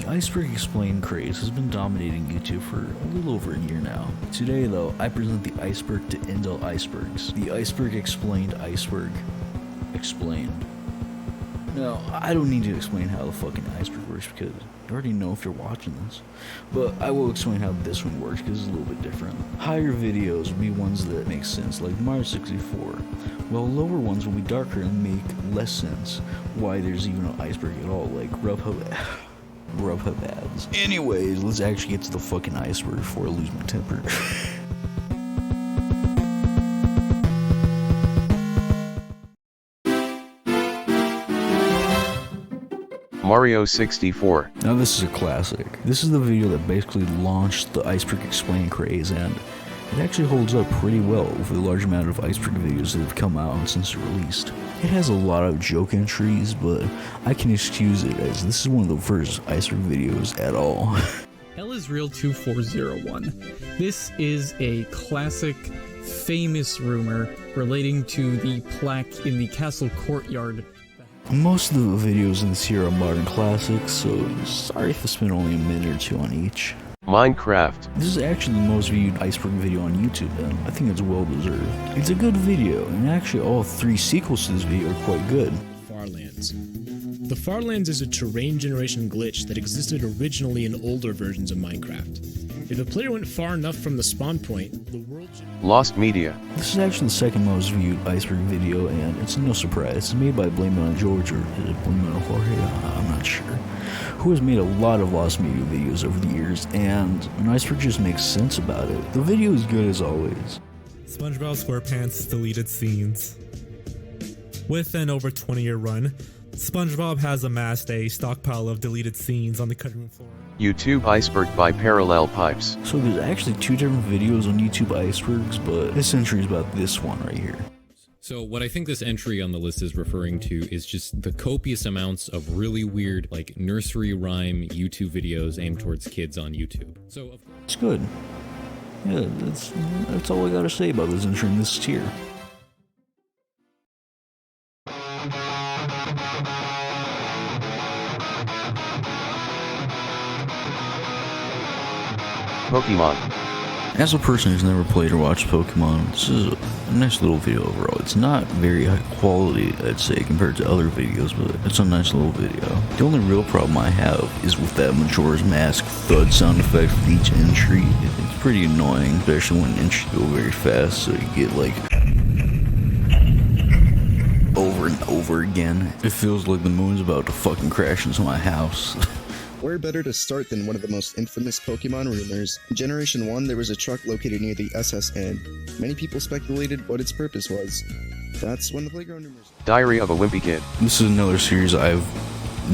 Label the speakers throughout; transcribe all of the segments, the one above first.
Speaker 1: The Iceberg Explained craze has been dominating YouTube for a little over a year now. Today though, I present the Iceberg to end all icebergs. The Iceberg Explained Iceberg. Explained. Now, I don't need to explain how the fucking iceberg works because you already know if you're watching this. But I will explain how this one works because it's a little bit different. Higher videos will be ones that make sense, like Mario 64, while lower ones will be darker and make less sense. Why there's even an iceberg at all, like Grubhub ads. Anyways, let's actually get to the fucking iceberg before I lose my temper.
Speaker 2: Mario 64.
Speaker 1: Now this is a classic. This is the video that basically launched the Iceberg Explained craze, and it actually holds up pretty well for the large amount of Iceberg videos that have come out since it released. It has a lot of joke entries, but I can excuse it as this is one of the first Iceberg videos at all.
Speaker 3: Hell is Real 2401. This is a classic, famous rumor relating to the plaque in the castle courtyard.
Speaker 1: Most of the videos in this here are modern classics, so sorry if I spent only a minute or two on each.
Speaker 2: Minecraft.
Speaker 1: This is actually the most viewed Iceberg video on YouTube, and I think it's well deserved. It's a good video, and actually all three sequels to this video are quite good.
Speaker 4: Farlands. The Farlands is a terrain generation glitch that existed originally in older versions of Minecraft. If the player went far enough from the spawn point, the world...
Speaker 2: Lost Media.
Speaker 1: This is actually the second most viewed Iceberg video, and it's no surprise. It's made by Blame It On George, or is it Blame It On Jorge? I'm not sure. Who has made a lot of Lost Media videos over the years, and an Iceberg just makes sense about it. The video is good as always.
Speaker 5: SpongeBob SquarePants deleted scenes. With an over 20-year run, SpongeBob has amassed a stockpile of deleted scenes on the cutting room floor.
Speaker 2: YouTube Iceberg by Parallel Pipes.
Speaker 1: So there's actually two different videos on YouTube Icebergs, but this entry is about this one right here.
Speaker 6: So what I think this entry on the list is referring to is just the copious amounts of really weird, like, nursery rhyme YouTube videos aimed towards kids on YouTube. So
Speaker 1: it's good. Yeah, that's all I gotta say about this entry in this tier.
Speaker 2: Pokemon.
Speaker 1: As a person who's never played or watched Pokemon, this is a nice little video overall. It's not very high quality, I'd say, compared to other videos, but it's a nice little video. The only real problem I have is with that Majora's Mask thud sound effect with each entry. It's pretty annoying, especially when entries go very fast, so you get like over and over again. It feels like the moon's about to fucking crash into my house.
Speaker 7: Where better to start than one of the most infamous Pokemon rumors? In Generation 1, there was a truck located near the SSN. Many people speculated what its purpose was. That's when the playground rumors...
Speaker 2: Diary of a Wimpy Kid.
Speaker 1: This is another series I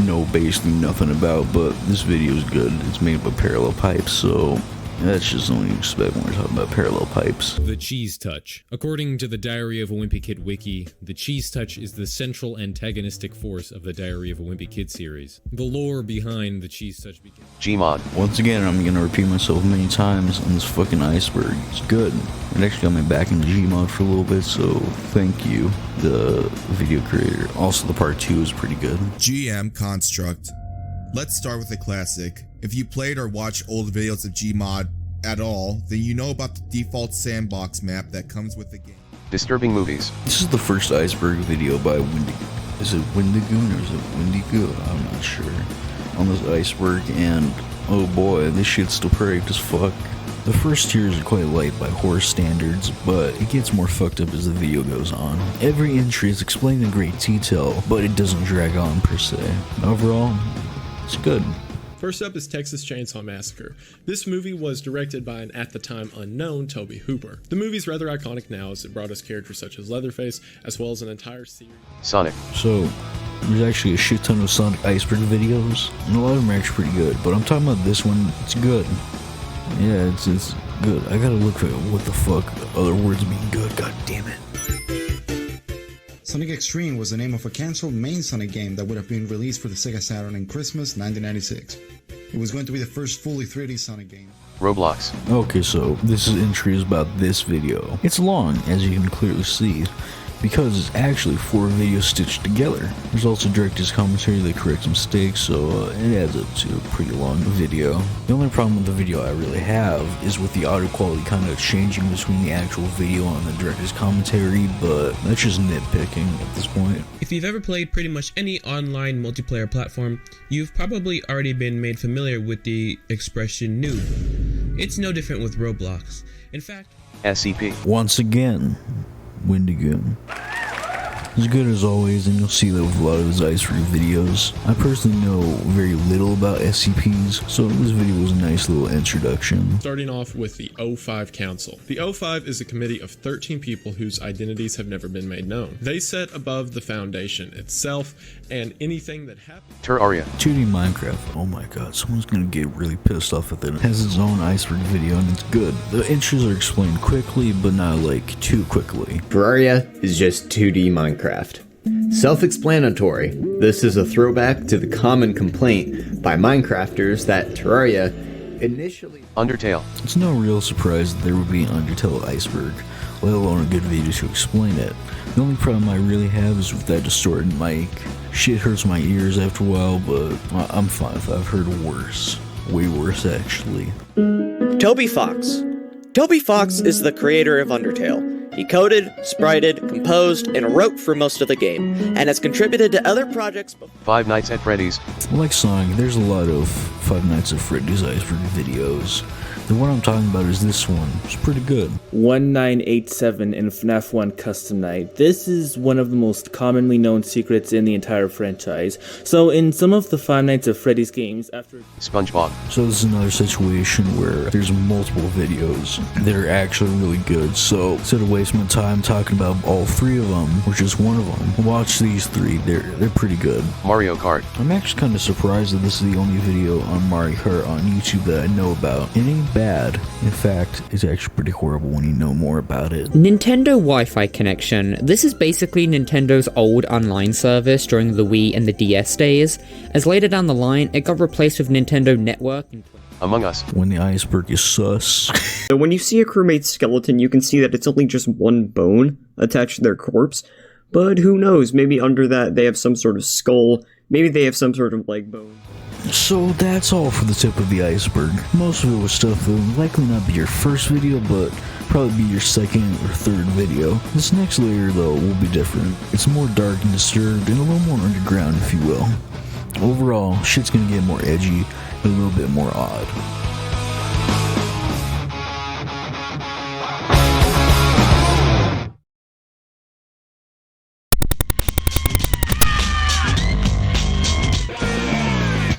Speaker 1: know basically nothing about, but this video is good. It's made by Parallel Pipes, so that's just something you expect when we're talking about Parallel Pipes.
Speaker 6: The Cheese Touch. According to the Diary of a Wimpy Kid wiki, the Cheese Touch is the central antagonistic force of the Diary of a Wimpy Kid series. The lore behind the Cheese Touch begins.
Speaker 2: Gmod.
Speaker 1: Once again, I'm gonna repeat myself many times on this fucking iceberg. It's good. It actually got me back into Gmod for a little bit, so thank you, the video creator. Also, the part 2 is pretty good.
Speaker 8: GM Construct. Let's start with a classic. If you played or watched old videos of Gmod at all, then you know about the default sandbox map that comes with the game.
Speaker 2: Disturbing movies.
Speaker 1: This is the first iceberg video by Wendigoon. Is it Wendigoon or is it Wendigo? I'm not sure. On this iceberg, and oh boy, this shit's depraved as fuck. The first tiers are quite light by horror standards, but it gets more fucked up as the video goes on. Every entry is explained in great detail, but it doesn't drag on per se. Overall, it's good.
Speaker 9: First up is Texas Chainsaw Massacre. This movie was directed by an at the time unknown Tobe Hooper. The movie's rather iconic now as it brought us characters such as Leatherface, as well as an entire series.
Speaker 2: Sonic.
Speaker 1: So, there's actually a shit ton of Sonic Iceberg videos, and a lot of them are actually pretty good, but I'm talking about this one, it's good. Yeah, it's good. I gotta look for what the fuck other words mean good, god damn it.
Speaker 10: Sonic X-treme was the name of a cancelled main Sonic game that would have been released for the Sega Saturn in Christmas 1996. It was going to be the first fully 3D Sonic game.
Speaker 2: Roblox.
Speaker 1: Okay, so this entry is about this video. It's long, as you can clearly see. because it's actually 4 videos stitched together. There's also director's commentary that corrects mistakes, so it adds up to a pretty long video. The only problem with the video I really have is with the audio quality kind of changing between the actual video and the director's commentary, but that's just nitpicking at this point.
Speaker 11: If you've ever played pretty much any online multiplayer platform, you've probably already been made familiar with the expression noob. It's no different with Roblox. In fact,
Speaker 2: SCP.
Speaker 1: Once again, Wendigoon. As good as always, and you'll see that with a lot of his Iceberg videos. I personally know very little about SCPs, so this video was a nice little introduction.
Speaker 9: Starting off with the O5 Council. The O5 is a committee of 13 people whose identities have never been made known. They sit above the Foundation itself and anything that happens.
Speaker 2: Terraria.
Speaker 1: 2D Minecraft. Oh my god, someone's gonna get really pissed off with it. It has its own Iceberg video and it's good. The entries are explained quickly, but not like too quickly.
Speaker 12: Terraria is just 2D Minecraft. Self-explanatory. This is a throwback to the common complaint by Minecrafters that Terraria initially...
Speaker 2: Undertale.
Speaker 1: It's no real surprise that there would be an Undertale Iceberg, let alone a good video to explain it. The only problem I really have is with that distorted mic. Shit hurts my ears after a while, but I'm fine with it. I've heard worse. Way worse, actually.
Speaker 13: Toby Fox. Toby Fox is the creator of Undertale. He coded, sprited, composed, and wrote for most of the game, and has contributed to other projects.
Speaker 2: Five Nights at Freddy's.
Speaker 1: Like Sonic, there's a lot of Five Nights at Freddy's Iceberg videos. The one I'm talking about is this one. It's pretty good.
Speaker 14: 1987 in FNAF 1 Custom Night. This is one of the most commonly known secrets in the entire franchise. So in some of the Five Nights at Freddy's games after...
Speaker 2: SpongeBob.
Speaker 1: So this is another situation where there's multiple videos that are actually really good. So instead of wasting my time talking about all 3 of them, or just one of them, watch these 3. They're pretty good.
Speaker 2: Mario Kart.
Speaker 1: I'm actually kind of surprised that this is the only video on Mario Kart on YouTube that I know about. It ain't bad. In fact, it's actually pretty horrible when you know more about it.
Speaker 15: Nintendo Wi-Fi connection. This is basically Nintendo's old online service during the Wii and the DS days. As later down the line, it got replaced with Nintendo Network.
Speaker 2: Among Us.
Speaker 1: When the iceberg is sus.
Speaker 16: So when you see a crewmate's skeleton, you can see that it's only just one bone attached to their corpse. But who knows, maybe under that they have some sort of skull, maybe they have some sort of leg bone.
Speaker 1: So that's all for the tip of the iceberg. Most of it was stuff that will likely not be your first video, but probably be your second or third video. This next layer, though, will be different. It's more dark and disturbed and a little more underground, if you will. Overall, shit's gonna get more edgy and a little bit more odd.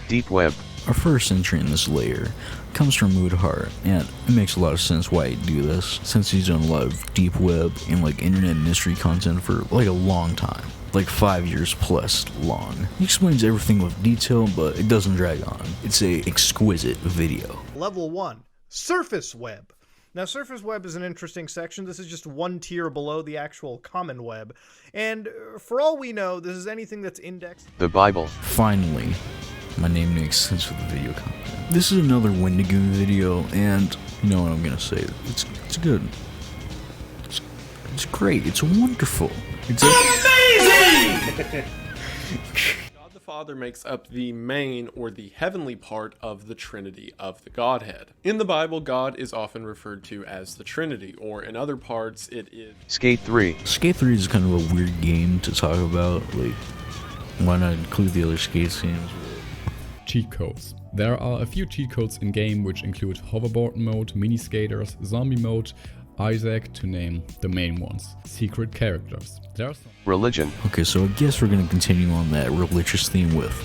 Speaker 2: Deep Web.
Speaker 1: Our first entry in this layer comes from Moodheart, and it makes a lot of sense why he'd do this, since he's done a lot of deep web and like internet mystery content for like a long time, like 5 years plus long. He explains everything with detail, but it doesn't drag on. It's a exquisite video.
Speaker 17: Level 1, Surface Web. Now, Surface Web is an interesting section. This is just one tier below the actual common web. And for all we know, this is anything that's indexed.
Speaker 2: The Bible.
Speaker 1: Finally, my name makes sense for the video content. This is another Wendigoon video, and you know what I'm gonna say. It's good. It's great. It's wonderful. It's
Speaker 9: amazing! God the Father makes up the main or the heavenly part of the Trinity of the Godhead. In the Bible, God is often referred to as the Trinity, or in other parts, it is
Speaker 2: Skate 3.
Speaker 1: Skate 3 is kind of a weird game to talk about. Like, why not include the other skate games?
Speaker 18: Cheat codes. There are a few cheat codes in game which include hoverboard mode, mini skaters, zombie mode, Isaac, to name the main ones. Secret characters. There are some.
Speaker 2: Religion.
Speaker 1: Okay, so I guess we're gonna continue on that religious theme with,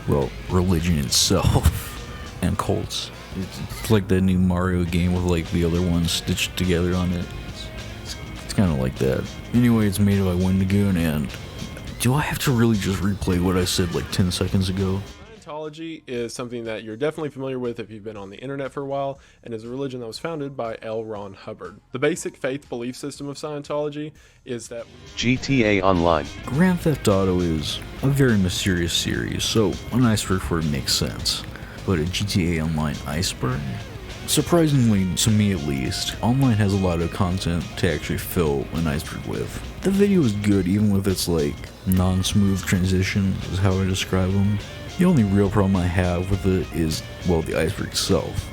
Speaker 1: well, religion itself and cults. It's like the new Mario game with like the other ones stitched together on it. It's kind of like that. Anyway, it's made by Wendigoon, and do I have to really just replay what I said like 10 seconds ago?
Speaker 9: Scientology is something that you're definitely familiar with if you've been on the internet for a while, and is a religion that was founded by L. Ron Hubbard. The basic faith belief system of Scientology is that
Speaker 2: GTA Online.
Speaker 1: Grand Theft Auto is a very mysterious series, so an iceberg for it makes sense. But a GTA Online iceberg? Surprisingly, to me at least, online has a lot of content to actually fill an iceberg with. The video is good even with its like non-smooth transition is how I describe them. The only real problem I have with it is, well, the iceberg itself.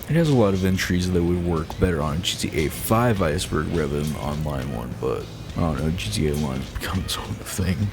Speaker 1: It has a lot of entries that would work better on a GTA 5 iceberg rather than an online one, but I don't know, GTA Online has become its own thing.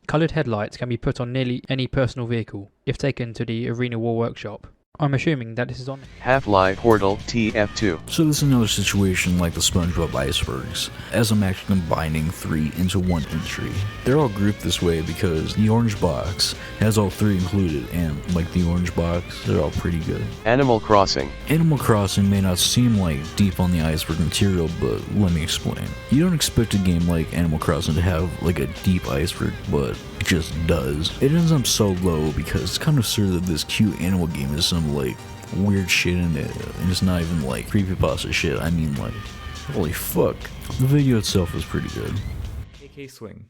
Speaker 19: Coloured headlights can be put on nearly any personal vehicle if taken to the Arena War workshop. I'm assuming that this is on
Speaker 2: Half-Life Portal TF2.
Speaker 1: So this is another situation like the SpongeBob icebergs, as I'm actually combining 3 into one entry. They're all grouped this way because the orange box has all 3 included, and like the orange box, they're all pretty good.
Speaker 2: Animal Crossing.
Speaker 1: Animal Crossing may not seem like deep on the iceberg material, but let me explain. You don't expect a game like Animal Crossing to have like a deep iceberg, but it just does. It ends up so low because it's kind of absurd that this cute animal game is some like weird shit in it, and it's not even like creepypasta shit. I mean, like, holy fuck. The video itself is pretty good.
Speaker 20: AK Swing.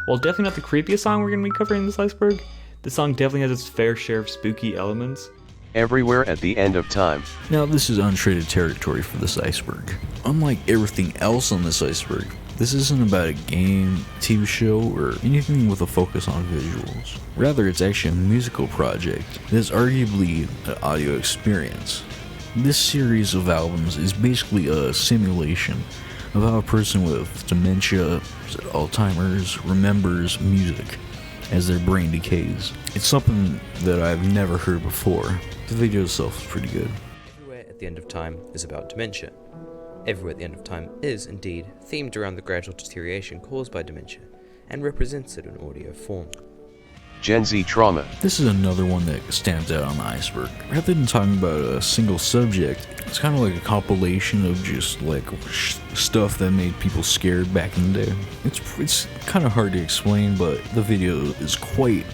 Speaker 20: While definitely not the creepiest song we're going to be covering in this iceberg, the song definitely has its fair share of spooky elements.
Speaker 2: Everywhere at the End of Time.
Speaker 1: Now this is untreated territory for this iceberg. Unlike everything else on this iceberg, this isn't about a game, TV show, or anything with a focus on visuals. Rather, it's actually a musical project that is arguably an audio experience. This series of albums is basically a simulation of how a person with dementia, Alzheimer's, remembers music as their brain decays. It's something that I've never heard before. The video itself is pretty good.
Speaker 21: Everywhere at the End of Time is about dementia. Everywhere at the End of Time is, indeed, themed around the gradual deterioration caused by dementia, and represents it in audio form.
Speaker 2: Gen Z trauma.
Speaker 1: This is another one that stands out on the iceberg. Rather than talking about a single subject, it's kind of like a compilation of just like stuff that made people scared back in the day. It's kind of hard to explain, but the video is quite...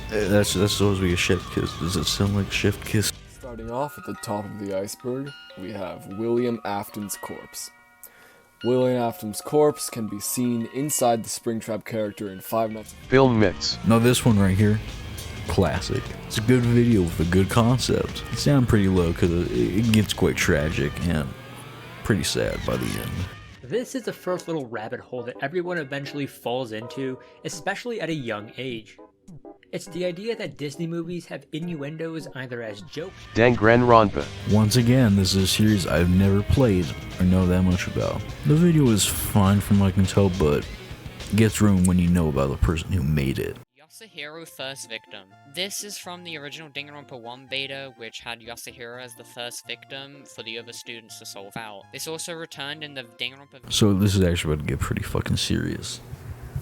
Speaker 1: That's supposed to be a shift kiss. Does it sound like a shift kiss?
Speaker 22: Starting off at the top of the iceberg, we have William Afton's corpse. William Afton's corpse can be seen inside the Springtrap character in Five Nights.
Speaker 2: Film mix.
Speaker 1: Now this one right here, classic. It's a good video with a good concept. It's down pretty low because it gets quite tragic and pretty sad by the end.
Speaker 23: This is the first little rabbit hole that everyone eventually falls into, especially at a young age. It's the idea that Disney movies have innuendos either as jokes.
Speaker 2: Danganronpa.
Speaker 1: Once again, this is a series I've never played or know that much about. The video is fine from what I can tell, but it gets ruined when you know about the person who made it.
Speaker 15: Yasuhiro First Victim. This is from the original Danganronpa 1 beta, which had Yasuhiro as the first victim for the other students to solve out. This also returned in the Danganronpa...
Speaker 1: So this is actually about to get pretty fucking serious.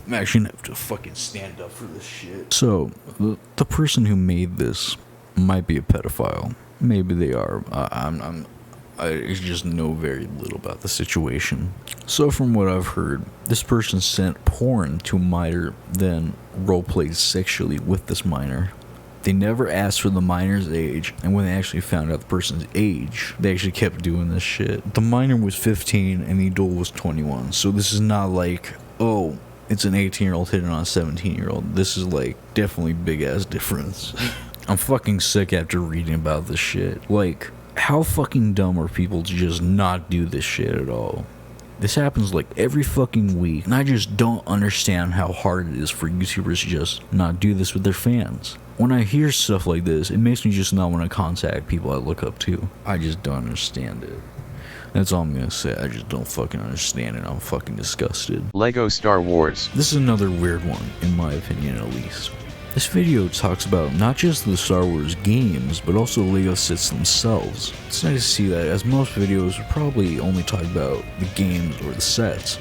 Speaker 1: I'm actually gonna have to fucking stand up for this shit. So, the person who made this might be a pedophile. Maybe they are. I just know very little about the situation. So from what I've heard, this person sent porn to a minor, then roleplayed sexually with this minor. They never asked for the minor's age, and when they actually found out the person's age, they actually kept doing this shit. The minor was 15 and the adult was 21, so this is not like, oh, it's an 18-year-old hitting on a 17-year-old. This is like definitely big ass difference. I'm fucking sick after reading about this shit. Like, how fucking dumb are people to just not do this shit at all? This happens like every fucking week, and I just don't understand how hard it is for YouTubers to just not do this with their fans. When I hear stuff like this, it makes me just not want to contact people I look up to. I just don't understand it. That's all I'm gonna say. I just don't fucking understand it. I'm fucking disgusted.
Speaker 2: Lego Star Wars.
Speaker 1: This is another weird one, in my opinion at least. This video talks about not just the Star Wars games, but also Lego sets themselves. It's nice to see that, as most videos would probably only talk about the games or the sets,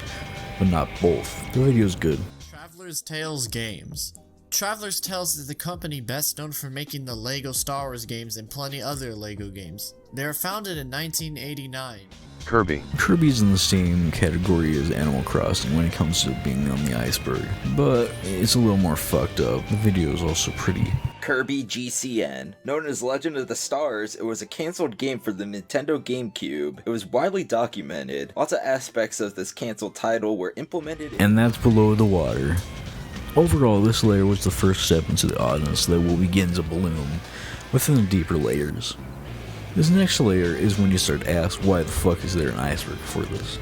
Speaker 1: but not both. The video is good.
Speaker 24: Traveler's Tales Games. Traveler's Tales is the company best known for making the Lego Star Wars games and plenty other Lego games. They were founded in 1989.
Speaker 2: Kirby.
Speaker 1: Kirby's in the same category as Animal Crossing when it comes to being on the iceberg, but it's a little more fucked up. The video is also pretty.
Speaker 25: Kirby GCN. Known as Legend of the Stars, it was a cancelled game for the Nintendo GameCube. It was widely documented. Lots of aspects of this cancelled title were implemented
Speaker 1: And that's below the water. Overall, this layer was the first step into the oddness that will begin to bloom within the deeper layers. This next layer is when you start to ask why the fuck is there an iceberg for this.